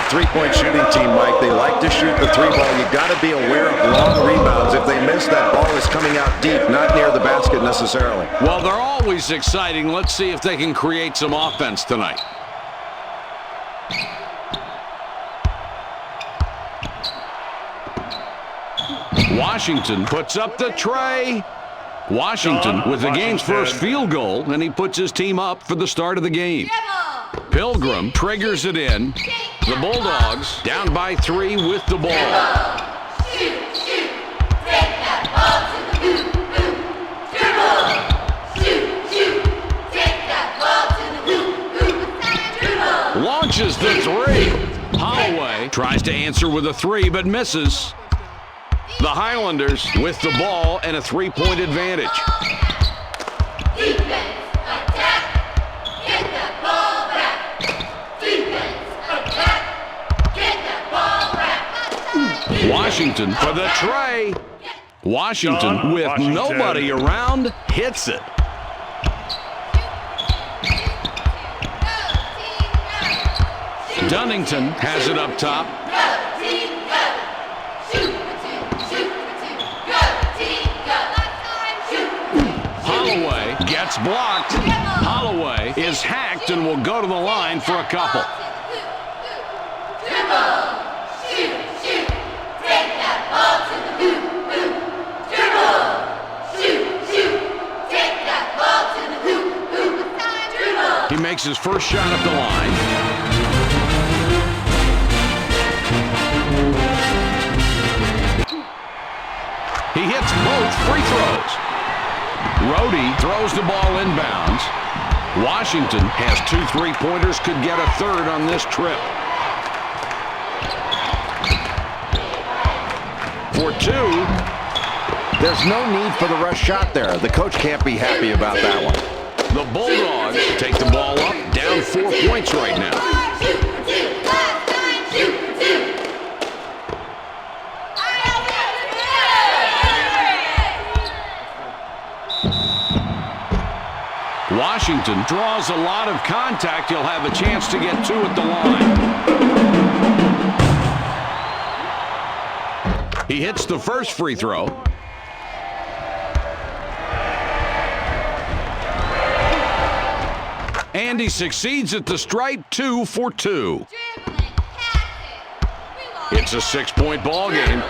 good three-point shooting team, Mike. They like to shoot the three ball. You've got to be aware of long rebounds. If they miss, that ball is coming out deep, not near the basket necessarily. Well, they're always exciting. Let's see if they can create some offense tonight. Washington puts up the tray. Washington with the game's first field goal, and he puts his team up for the start of the game. Pilgrim triggers it in. The Bulldogs down by 3 with the ball. Launches the three. Holloway tries to answer with a three, but misses. The Highlanders with the ball and a three-point advantage. Defense, attack, get that ball back. Defense, attack, get that ball back. Washington for the tray. Washington with nobody around hits it. Dunnington has it up top. Holloway gets blocked. Holloway is hacked and will go to the line for a couple. He makes his first shot at the line. He hits both free throws. Rhodey throws the ball inbounds. Washington has 2 three-pointers, could get a third on this trip. For 2. There's no need for the rush shot there. The coach can't be happy about that one. The Bulldogs take the ball up, down 4 points right now. Washington draws a lot of contact. He'll have a chance to get 2 at the line. He hits the first free throw. And he succeeds at the stripe, 2 for 2. It's a 6-point ball game.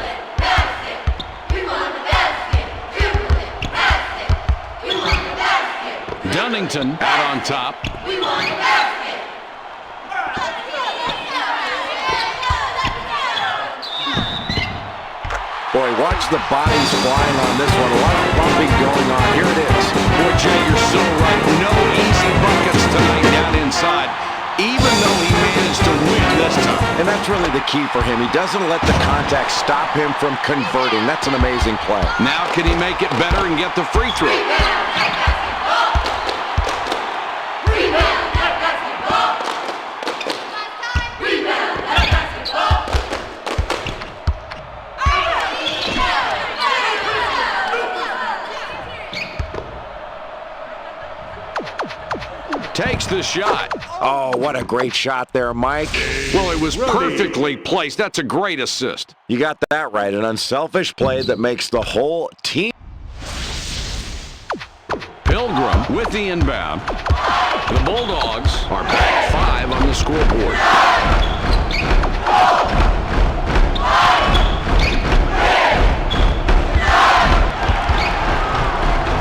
Dunnington out on top. Boy, watch the bodies flying on this one. A lot of bumping going on. Here it is. Boy, Jay, you're so right. No easy buckets tonight down inside, even though he managed to win this time. And that's really the key for him. He doesn't let the contact stop him from converting. That's an amazing play. Now can he make it better and get the free throw? Takes the shot. Oh, what a great shot there, Mike. Well, it was perfectly placed. That's a great assist. You got that right. An unselfish play that makes the whole team. Pilgrim with the inbound. The Bulldogs are back 5 on the scoreboard.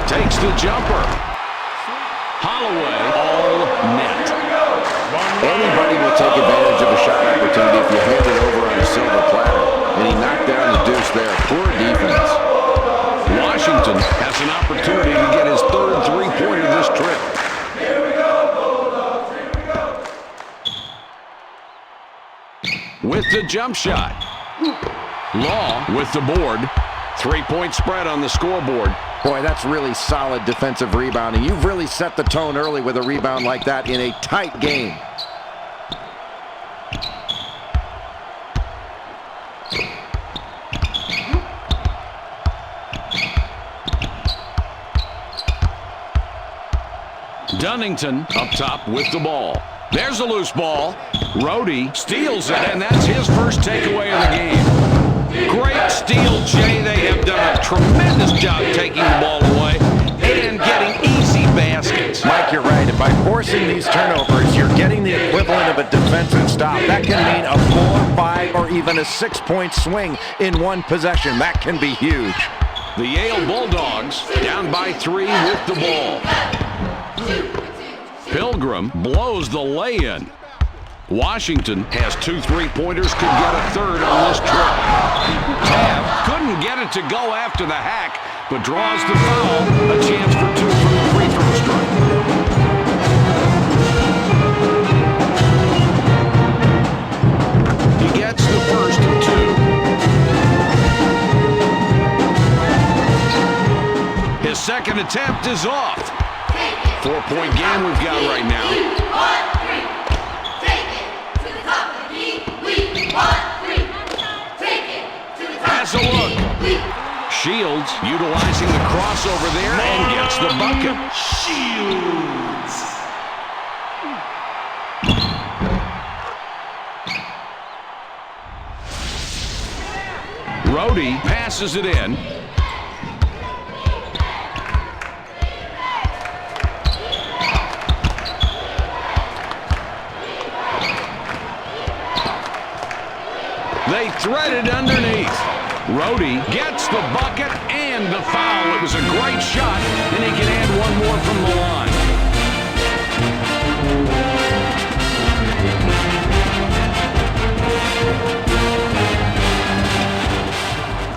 Takes the jumper. Holloway, all net. Anybody will take advantage of a shot opportunity if you hand it over on a silver platter. And he knocked down the deuce there. Poor defense. Washington has an opportunity to get his 3rd three-pointer this trip. With the jump shot. Law with the board. 3-point spread on the scoreboard. Boy, that's really solid defensive rebounding. You've really set the tone early with a rebound like that in a tight game. Dunnington up top with the ball. There's a loose ball. Rhodey steals it, and that's his first takeaway of the game. Great steal, Jay. They have done a tremendous job taking the ball away and getting easy baskets. Mike, you're right. And by forcing these turnovers, you're getting the equivalent of a defensive stop. That can mean a 4, 5, or even a 6-point swing in one possession. That can be huge. The Yale Bulldogs down by 3 with the ball. Pilgrim blows the lay-in. Washington has 2 3-pointers, could get a third on this trip. Tabb couldn't get it to go after the hack, but draws the foul. A chance for 2 from the free throw stripe. He gets the first of 2. His second attempt is off. 4-point game we've got right now. Has a look. Shields utilizing the crossover there and gets the bucket. Shields. Rhodey passes it in. They thread it underneath. Rhodey gets the bucket and the foul. It was a great shot, and he can add one more from the line.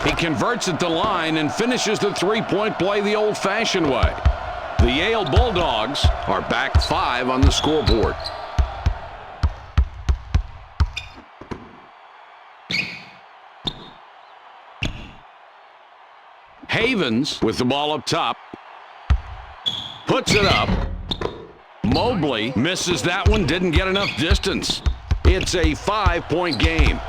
He converts at the line and finishes the three-point play the old-fashioned way. The Yale Bulldogs are back 5 on the scoreboard. Havens with the ball up top. Puts it up. Mobley misses that one, didn't get enough distance. It's a 5-point game.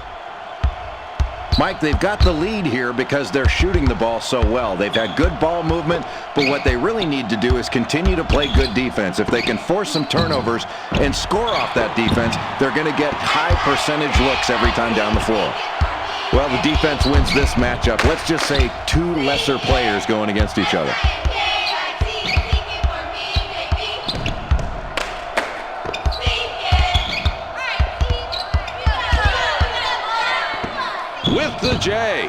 Mike, they've got the lead here because they're shooting the ball so well. They've had good ball movement, but what they really need to do is continue to play good defense. If they can force some turnovers and score off that defense, they're going to get high percentage looks every time down the floor. Well, the defense wins this matchup. Let's just say 2 lesser players going against each other. With the J.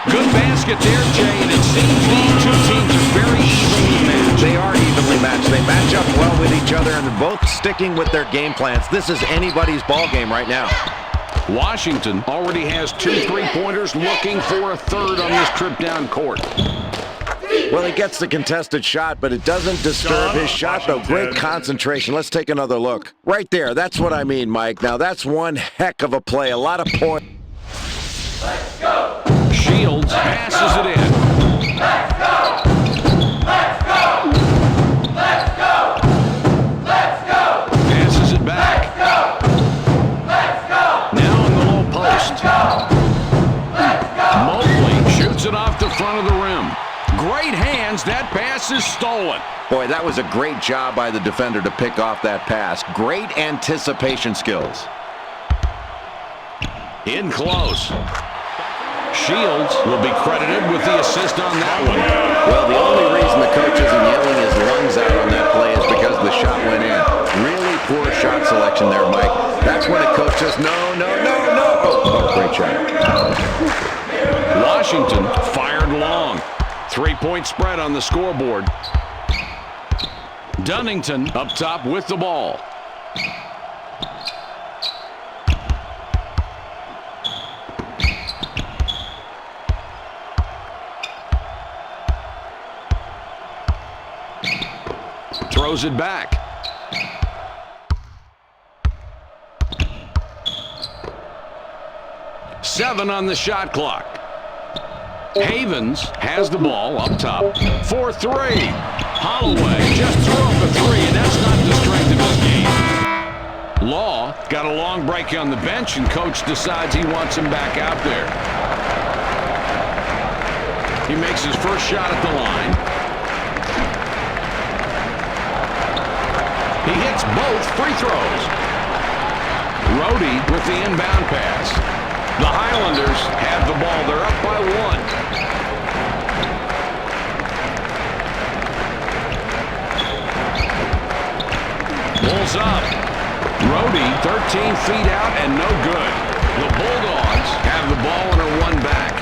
Good basket there, Jay, and it seems these 2 teams are very evenly matched. They are evenly matched. They match up well with each other, and they're both sticking with their game plans. This is anybody's ball game right now. Washington already has 2 3-pointers, looking for a third on this trip down court. Well, he gets the contested shot, but it doesn't disturb his shot, though. Great concentration. Let's take another look. Right there, that's what I mean, Mike. Now, that's one heck of a play. A lot of points. Let's go! Shields passes it in. Let's go! Let's go! Let's go! Let's go! Passes it back. Let's go! Now in the low post. Let's go! Mobley shoots it off the front of the rim. Great hands. That pass is stolen. Boy, that was a great job by the defender to pick off that pass. Great anticipation skills. In close. Shields will be credited with the assist on that one. Well, the only reason the coach isn't yelling his lungs out on that play is because the shot went in. Really poor shot selection there, Mike. That's when a coach says, no, no, no, no. Oh, great shot. Washington fired long. 3-point spread on the scoreboard. Dunnington up top with the ball. Throws it back. Seven on the shot clock. Havens has the ball up top for 3. Holloway just threw up a 3, and that's not the strength of his game. Law got a long break on the bench, and coach decides he wants him back out there. He makes his first shot at the line. He hits both free throws. Rhodey with the inbound pass. The Highlanders have the ball. They're up by 1. Bulls up. Rhodey 13 feet out and no good. The Bulldogs have the ball and are 1 back.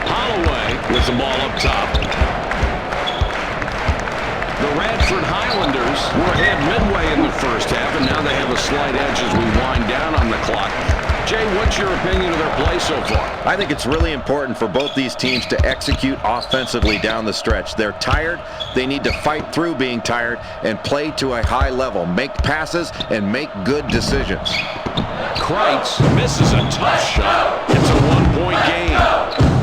Holloway with the ball up top. The Radford Highlanders were ahead midway in the first half, and now they have a slight edge as we wind down on the clock. Jay, what's your opinion of their play so far? I think it's really important for both these teams to execute offensively down the stretch. They're tired. They need to fight through being tired and play to a high level. Make passes and make good decisions. Kreitz misses a tough shot. It's a 1-point game.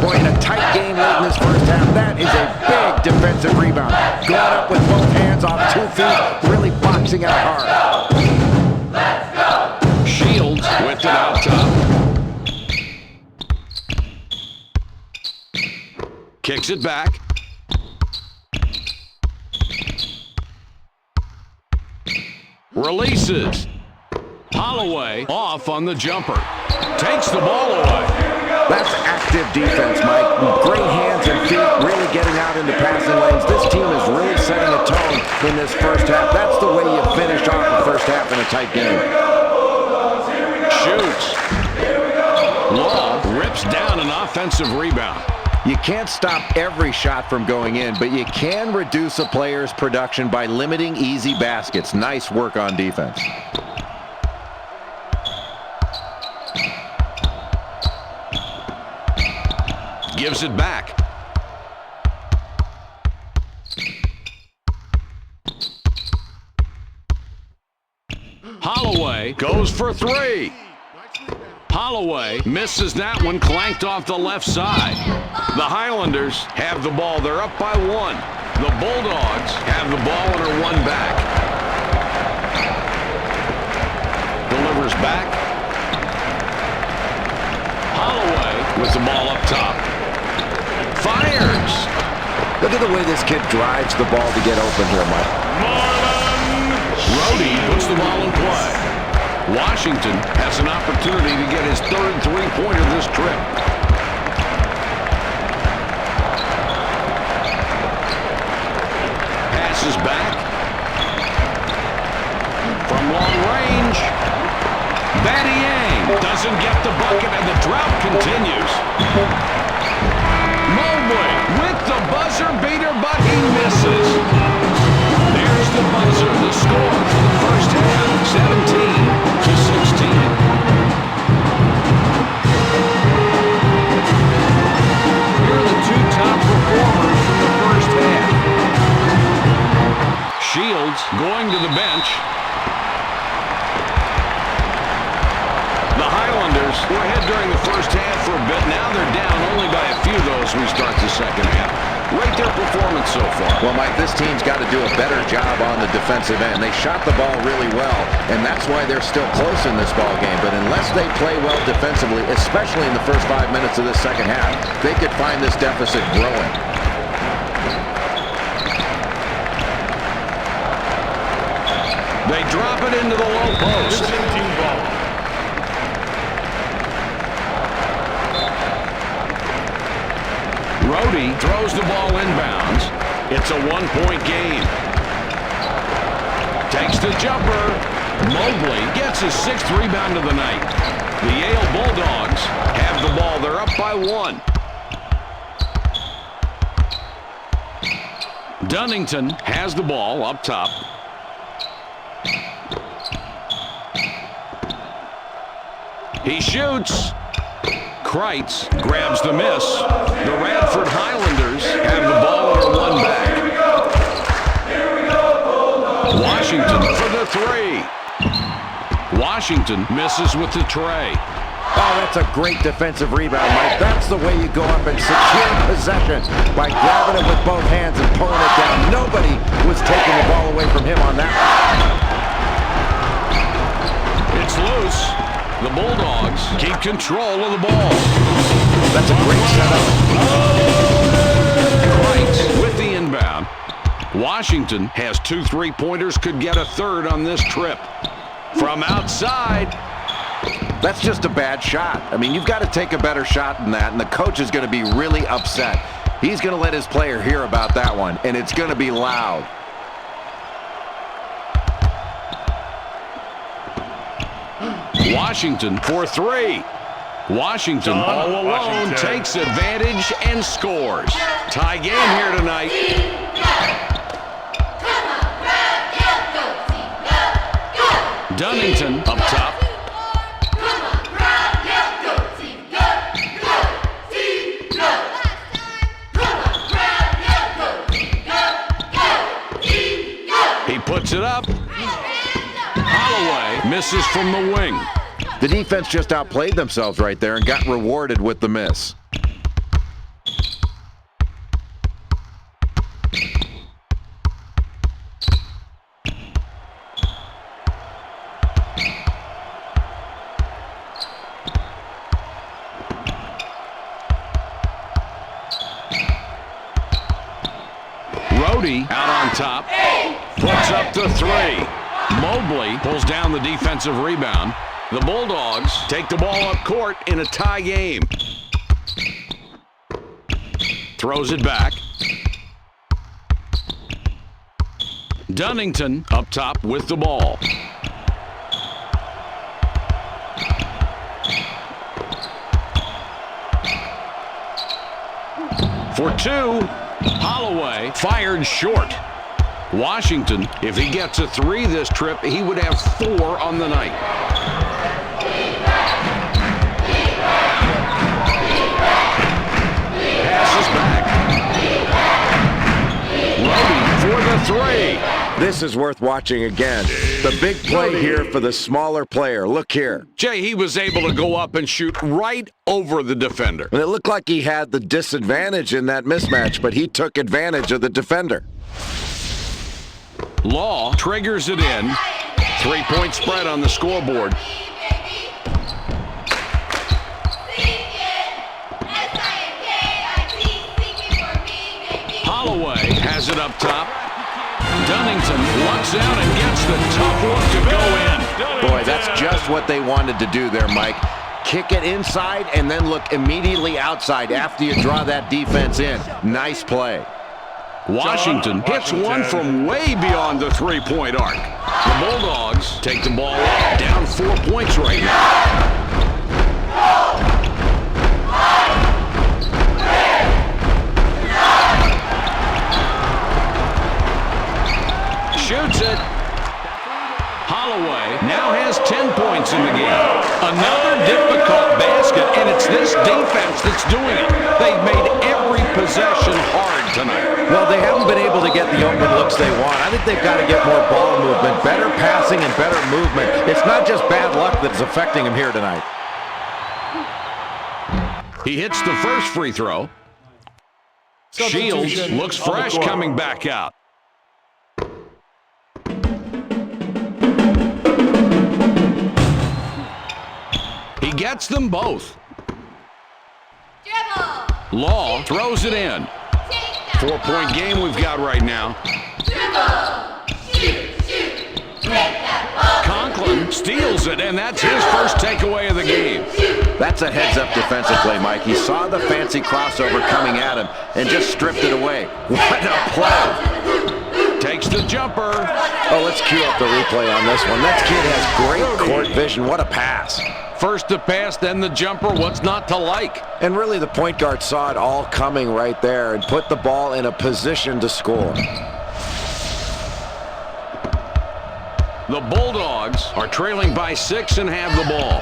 Boy, in a tight game late in this first half, that is a big defensive rebound. Going up with both hands off 2 feet, really boxing out hard. Shields with it out top. Kicks it back. Releases. Holloway off on the jumper. Takes the ball away. That's active defense, Mike. Great hands and feet, really getting out into passing lanes. This team is really setting a tone in this first half. That's the way you finish off the first half in a tight game. Shoots. Law rips down an offensive rebound. You can't stop every shot from going in, but you can reduce a player's production by limiting easy baskets. Nice work on defense. Gives it back. Holloway goes for 3. Holloway misses that one, clanked off the left side. The Highlanders have the ball. They're up by 1. The Bulldogs have the ball and are 1 back. Delivers back. Holloway with the ball up top. Fires. Look at the way this kid drives the ball to get open here, Mike. Rhodey puts the ball in play. Washington has an opportunity to get his 3rd three-pointer this trip. Passes back. From long range. Battier doesn't get the bucket, and the drought continues. Mobley with the buzzer beater, but he misses. There's the buzzer, the score for the first half, 17-16. Here are the 2 top performers from the first half. Shields going to the bench. The Highlanders were ahead during the first half for a bit. Now they're down only by a few, though, as we start the second half. Rate their performance so far. Well, Mike, this team's got to do a better job on the defensive end. They shot the ball really well, and that's why they're still close in this ball game. But unless they play well defensively, especially in the first 5 minutes of this second half, they could find this deficit growing. They drop it into the low post. Rhodey throws the ball inbounds. It's a 1-point game. Takes the jumper. Mobley gets his 6th rebound of the night. The Yale Bulldogs have the ball. They're up by 1. Dunnington has the ball up top. He shoots. Kreitz grabs the miss. The Radford Highlanders have the ball and are 1 back. Washington for the 3. Washington misses with the tray. Oh, that's a great defensive rebound, Mike. That's the way you go up and secure possession, by grabbing it with both hands and pulling it down. Nobody was taking the ball away from him on that. It's loose. The Bulldogs keep control of the ball. That's a great setup. Kreitz with the inbound. Washington has 2 3-pointers, could get a third on this trip. From outside. That's just a bad shot. I mean, you've got to take a better shot than that, and the coach is going to be really upset. He's going to let his player hear about that one, and it's going to be loud. Washington for 3. Washington all alone takes advantage and scores. Tie game here tonight. Dunnington up top. He puts it up. Holloway misses from the wing. The defense just outplayed themselves right there and got rewarded with the miss. Rhodey out on top. Puts up the 3. Mobley pulls down the defensive rebound. The Bulldogs take the ball up court in a tie game. Throws it back. Dunnington up top with the ball. For 2, Holloway fired short. Washington, if he gets a 3 this trip, he would have 4 on the night. Passes back. Rhodey for the 3. This is worth watching again. The big play here for the smaller player. Look here. Jay, he was able to go up and shoot right over the defender. And it looked like he had the disadvantage in that mismatch, but he took advantage of the defender. Law triggers it in. 3-point spread on the scoreboard. Holloway has it up top. Dunnington lucks out and gets the tough look to go in. Boy, that's just what they wanted to do there, Mike. Kick it inside and then look immediately outside after you draw that defense in. Nice play. Washington hits one from way beyond the 3-point arc. The Bulldogs take the ball up, down 4 points right now. Shoots it. Holloway now has 10 points in the game. Another difficult basket, and it's this defense that's doing it. They've made every possession hard tonight. Well, they haven't been able to get the open looks they want. I think they've got to get more ball movement, better passing and better movement. It's not just bad luck that's affecting them here tonight. He hits the first free throw. Shields looks fresh coming back out. He gets them both. Dribble. Law throws it in. 4-point game we've got right now. Dribble. Shoot. Break that ball. Conklin steals it, and that's his first takeaway of the game. That's a heads-up defensive play, Mike. He saw the fancy crossover coming at him and just stripped it away. What a play. Takes the jumper. Oh, let's cue up the replay on this one. That kid has great court vision. What a pass. First the pass, then the jumper. What's not to like? And really, the point guard saw it all coming right there and put the ball in a position to score. The Bulldogs are trailing by 6 and have the ball.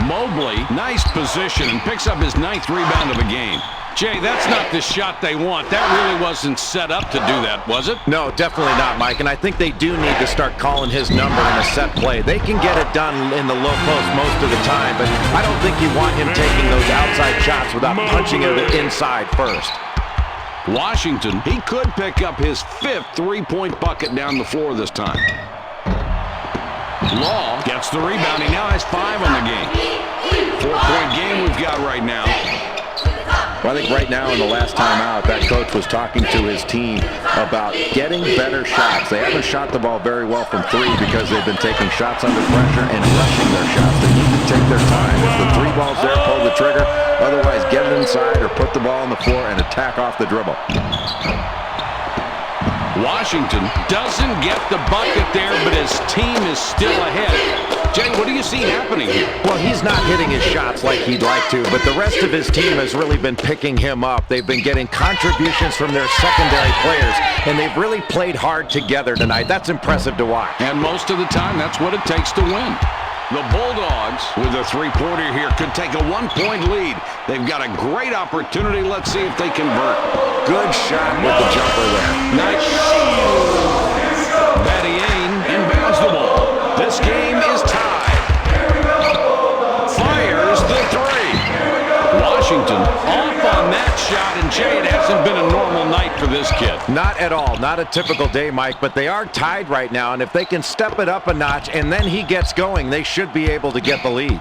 Mobley, nice position, and picks up his 9th rebound of the game. Jay, that's not the shot they want. That really wasn't set up to do that, was it? No, definitely not, Mike. And I think they do need to start calling his number in a set play. They can get it done in the low post most of the time, but I don't think you want him taking those outside shots without punching it inside first. Washington, he could pick up his 5th three-point bucket down the floor this time. Law gets the rebound. He now has 5 on the game. 4-point game we've got right now. Well, I think right now in the last time out, that coach was talking to his team about getting better shots. They haven't shot the ball very well from 3 because they've been taking shots under pressure and rushing their shots. They need to take their time. If the 3 ball's there, pull the trigger. Otherwise, get it inside or put the ball on the floor and attack off the dribble. Washington doesn't get the bucket there, but his team is still ahead. Jay, what do you see happening here? Well, he's not hitting his shots like he'd like to, but the rest of his team has really been picking him up. They've been getting contributions from their secondary players, and they've really played hard together tonight. That's impressive to watch. And most of the time, that's what it takes to win. The Bulldogs, with a three-pointer here, could take a 1-point lead. They've got a great opportunity. Let's see if they convert. Good shot with the jumper there. Nice. Battiane inbounds the ball. This game is tied. Fires the 3. Washington off on that shot, and Jay, it hasn't been a normal night for this kid. Not at all. Not a typical day, Mike, but they are tied right now, and if they can step it up a notch and then he gets going, they should be able to get the lead.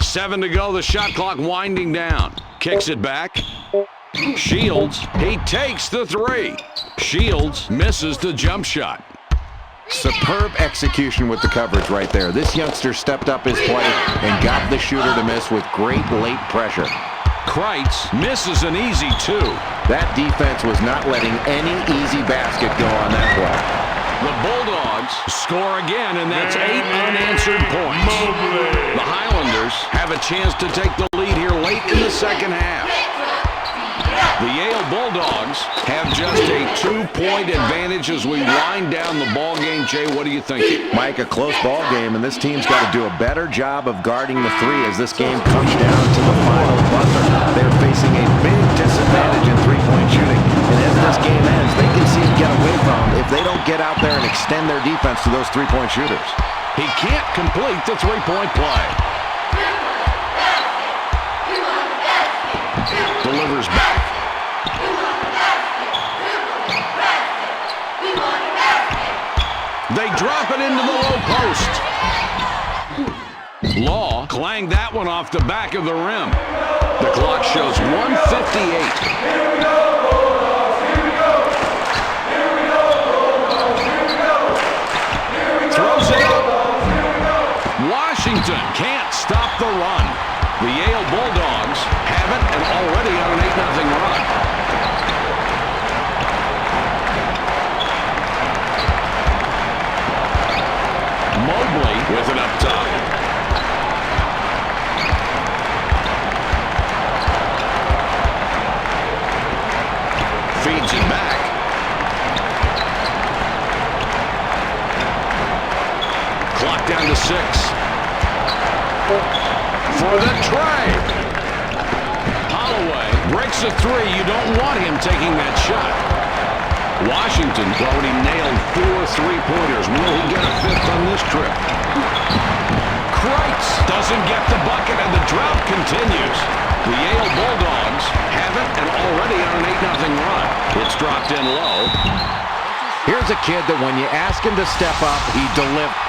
Seven to go, the shot clock winding down. Kicks it back. Shields, he takes the 3. Shields misses the jump shot. Superb execution with the coverage right there. This youngster stepped up his play and got the shooter to miss with great late pressure. Kreitz misses an easy 2. That defense was not letting any easy basket go on that play. The Bulldogs score again, and that's 8 unanswered points. The Highlanders have a chance to take the lead here late in the second half. The Yale Bulldogs have just a 2-point advantage as we wind down the ball game. Jay, what do you think? Mike, a close ball game, and this team's got to do a better job of guarding the 3 as this game comes down to the final buzzer. They're facing a big disadvantage in 3-point shooting, and as this game ends, they can see it get away from them if they don't get out there and extend their defense to those 3-point shooters. He can't complete the 3-point play. Delivers back. They drop it into the low post. Law clanged that one off the back of the rim. The clock shows 1:58. Throws it up. Washington can't stop the run. The Yale Bulldogs have it and already on an 8-0 run. Mobley with it up top. Feeds it back. Clock down to 6. For the try. Holloway breaks a 3. You don't want him taking that shot. Washington already nailed 4 3-pointers. Will he get a 5th on this trip? Kreitz doesn't get the bucket, and the drought continues. The Yale Bulldogs have it and already on an 8-0 run. It's dropped in low. Here's a kid that when you ask him to step up, he delivers.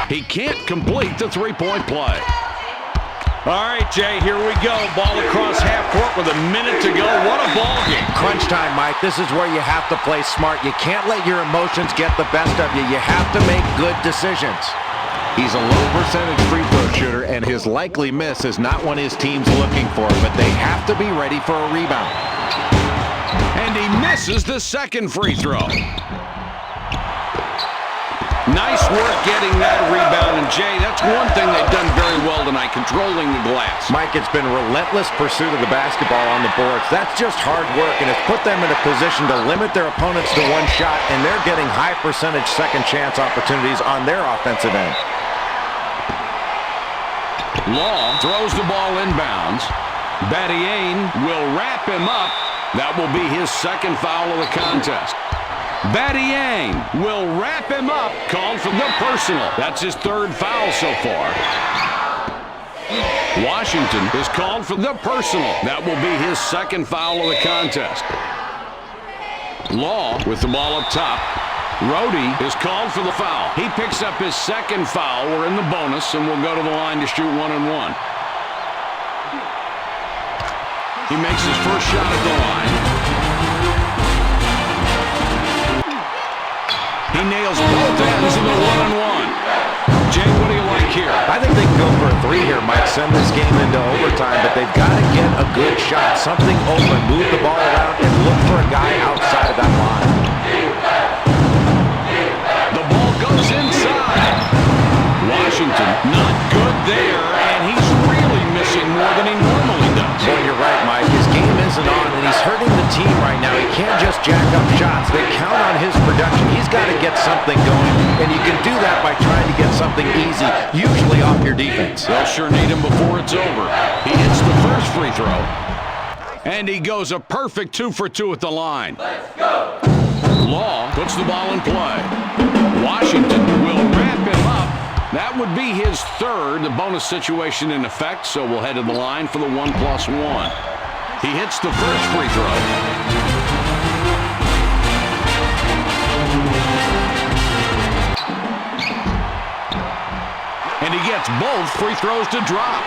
He can't complete the 3-point play. All right, Jay, here we go. Ball across half court with a minute to go. What a ball game. Crunch time, Mike. This is where you have to play smart. You can't let your emotions get the best of you. You have to make good decisions. He's a low percentage free throw shooter, and his likely miss is not one his team's looking for, but they have to be ready for a rebound. And he misses the second free throw. Nice work getting that rebound, and Jay, that's one thing they've done very well tonight, controlling the glass. Mike, it's been relentless pursuit of the basketball on the boards. That's just hard work, and it's put them in a position to limit their opponents to one shot, and they're getting high percentage second chance opportunities on their offensive end. Law throws the ball inbounds. Badiane will wrap him up. That will be his second foul of the contest. Badiane will wrap him up, called for the personal. That's his third foul so far. Washington is called for the personal. That will be his second foul of the contest. Law with the ball up top. Rhodey is called for the foul. He picks up his second foul. We're in the bonus, and we'll go to the line to shoot 1-and-1. He makes his first shot at the line. He nails both ends of the 1-and-1. Jay, what do you like here? I think they can go for a three here, Mike. Send this game into overtime, but they've got to get a good shot. Something open, move the ball around, and look for a guy outside of that line. The ball goes inside. Washington not good there, and he's really missing more than he normally does. Well, you're right, Mike. His game isn't on, and he's hurting the team right now. He can't just jack up shots. They count on his production. He's got to get something going, and you can do that by trying to get something easy, usually off your defense. They'll sure need him before it's over. He hits the first free throw, and he goes a perfect 2 for 2 at the line. Let's go. Law puts the ball in play. Washington will wrap him up. That would be his third. The bonus situation in effect, so we'll head to the line for the 1+1. He hits the first free throw. And he gets both free throws to drop.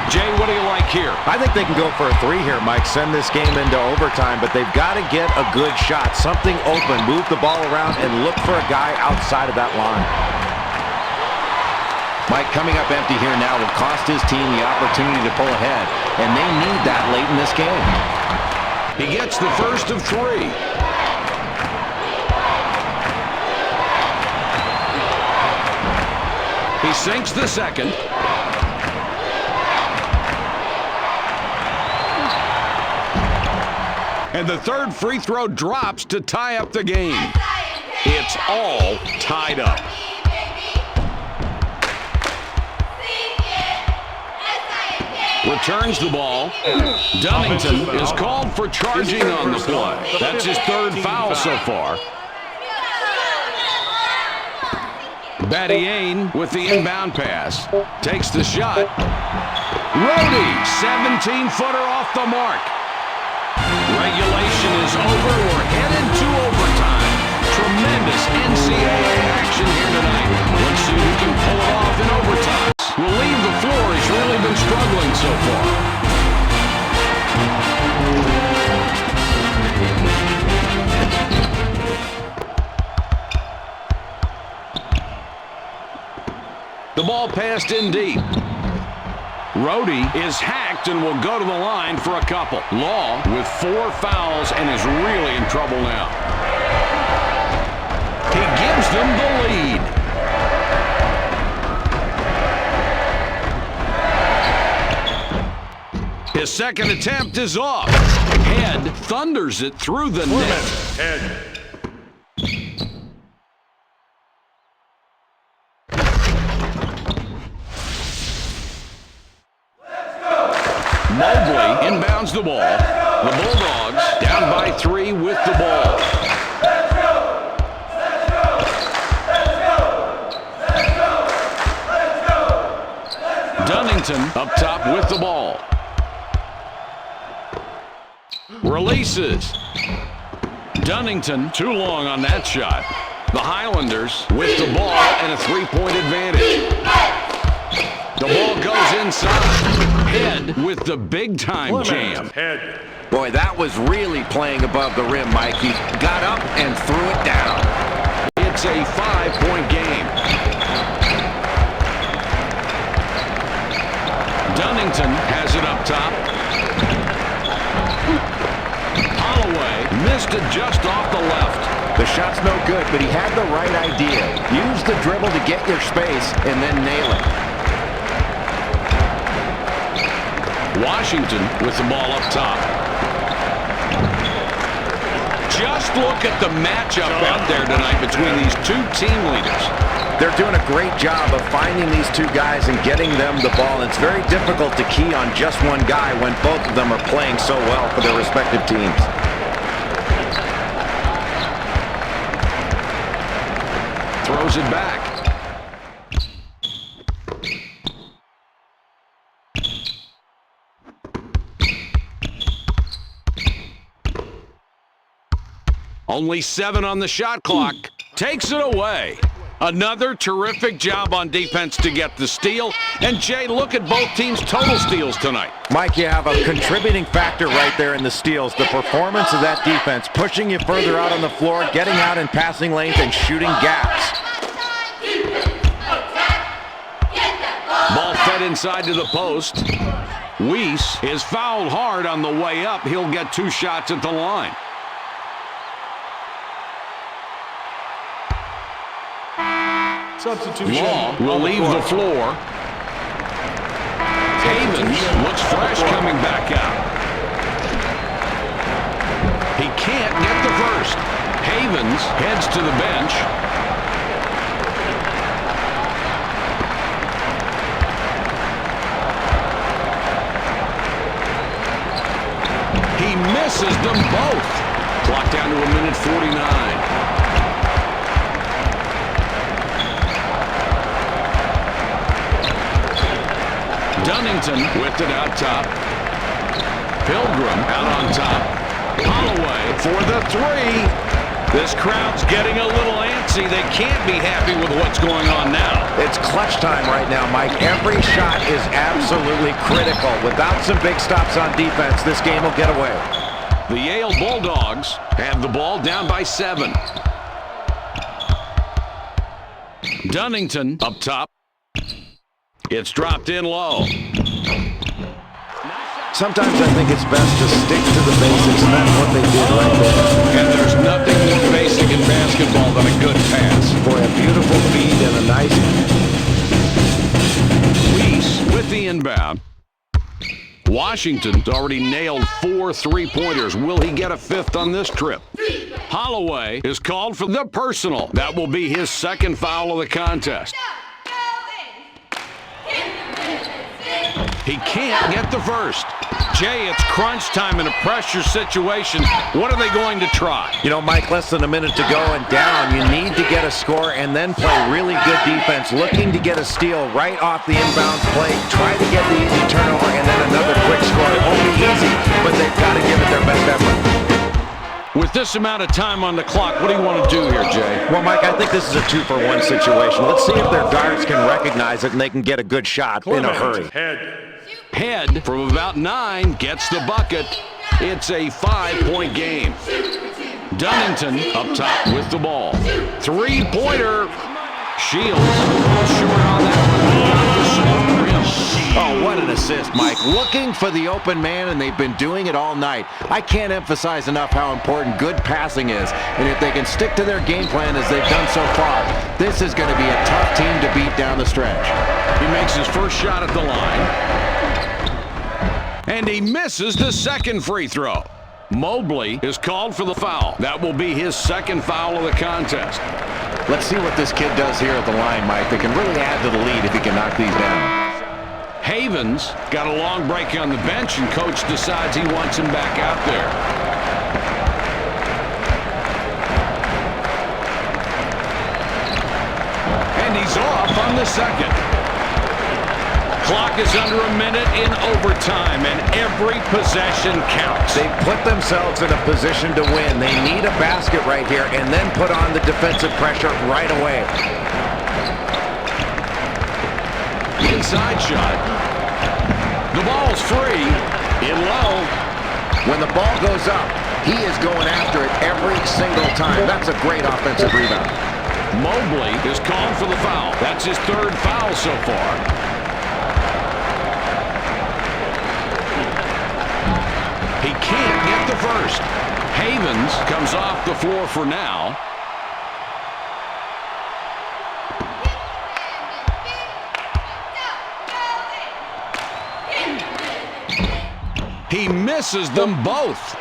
Jay, what do you like here? I think they can go for a three here, Mike. Send this game into overtime, but they've got to get a good shot. Something open, move the ball around, and look for a guy outside of that line. Mike, coming up empty here now will cost his team the opportunity to pull ahead, and they need that late in this game. He gets the first of 3. He sinks the second. And the third free throw drops to tie up the game. It's all tied up. Returns the ball. Dunnington is called for charging on the play. That's his third foul so far. Badiane with the inbound pass. Takes the shot. Rhodey, 17-footer off the mark. Regulation is over. We're headed to overtime. Tremendous NCAA action here tonight. Let's see who can pull it off in overtime. We'll leave the floor. He's really been struggling so far. The ball passed in deep. Rhodey is hacked and will go to the line for a couple. Law with 4 fouls and is really in trouble now. He gives them the lead. His second attempt is off. Head thunders it through the net. Head. Mobley inbounds the ball. The Bulldogs down by 3 with the ball. Dunnington up top with the ball. Releases. Dunnington too long on that shot. The Highlanders with the ball and a 3-point advantage. The ball goes inside. Head with the big-time jam. Head. Boy, that was really playing above the rim, Mike. He got up and threw it down. It's a 5-point game. Dunnington has it up top. Holloway missed it just off the left. The shot's no good, but he had the right idea. Use the dribble to get your space and then nail it. Washington with the ball up top. Just Just look at the matchup out there tonight between these two team leaders. They're doing a great job of finding these two guys and getting them the ball. And it's very difficult to key on just one guy when both of them are playing so well for their respective teams. Throws it back. Only 7 on the shot clock. Takes it away. Another terrific job on defense to get the steal. And, Jay, look at both teams' total steals tonight. Mike, you have a contributing factor right there in the steals. The performance of that defense, pushing you further out on the floor, getting out in passing lanes, and shooting gaps. Ball fed inside to the post. Weiss is fouled hard on the way up. He'll get 2 shots at the line. Substitution. Law will leave the floor. Havens looks fresh coming back out. He can't get the first. Havens heads to the bench. He misses them both. Clock down to 1:49. Dunnington whipped it out top. Pilgrim out on top. Holloway for the 3. This crowd's getting a little antsy. They can't be happy with what's going on now. It's clutch time right now, Mike. Every shot is absolutely critical. Without some big stops on defense, this game will get away. The Yale Bulldogs have the ball down by 7. Dunnington up top. It's dropped in low. Sometimes I think it's best to stick to the basics, and that's what they did right there. And there's nothing more basic in basketball than a good pass. Boy, a beautiful feed and a nice... Weiss with the inbound. Washington's already nailed 4 3-pointers. Will he get a 5th on this trip? Holloway is called for the personal. That will be his 2nd foul of the contest. He can't get the first. Jay, it's crunch time in a pressure situation. What are they going to try? You know, Mike, less than a minute to go and down. You need to get a score and then play really good defense, looking to get a steal right off the inbounds play. Try to get the easy turnover and then another quick score. It won't be easy, but they've got to give it their best effort. With this amount of time on the clock, what do you want to do here, Jay? Well, Mike, I think this is a 2-for-1 situation. Let's see if their guards can recognize it and they can get a good shot in a hurry. Head from about 9 gets the bucket. It's a 5-point game. Dunnington up top with the ball. 3-pointer. Shields short on that one. Oh, what an assist, Mike. Looking for the open man, and they've been doing it all night. I can't emphasize enough how important good passing is. And if they can stick to their game plan as they've done so far, this is going to be a tough team to beat down the stretch. He makes his first shot at the line. And he misses the 2nd free throw. Mobley is called for the foul. That will be his 2nd foul of the contest. Let's see what this kid does here at the line, Mike. They can really add to the lead if he can knock these down. Havens got a long break on the bench, and coach decides he wants him back out there. And he's off on the 2nd. Clock is under a minute in overtime, and every possession counts. They put themselves in a position to win. They need a basket right here and then put on the defensive pressure right away. Inside shot. The ball's free. In low. When the ball goes up, he is going after it every single time. That's a great offensive rebound. Mobley is called for the foul. That's his 3rd foul so far. He can't get the first. Havens comes off the floor for now. He misses them both.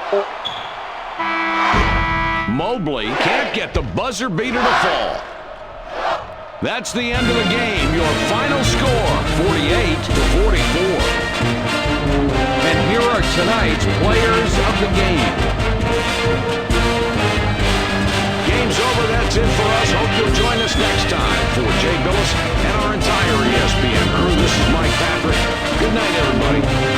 Mobley can't get the buzzer beater to fall. That's the end of the game. Your final score, 48-44. And here are tonight's players of the game. Game's over. That's it for us. Hope you'll join us next time. For Jay Billis and our entire ESPN crew, this is Mike Patrick. Good night, everybody.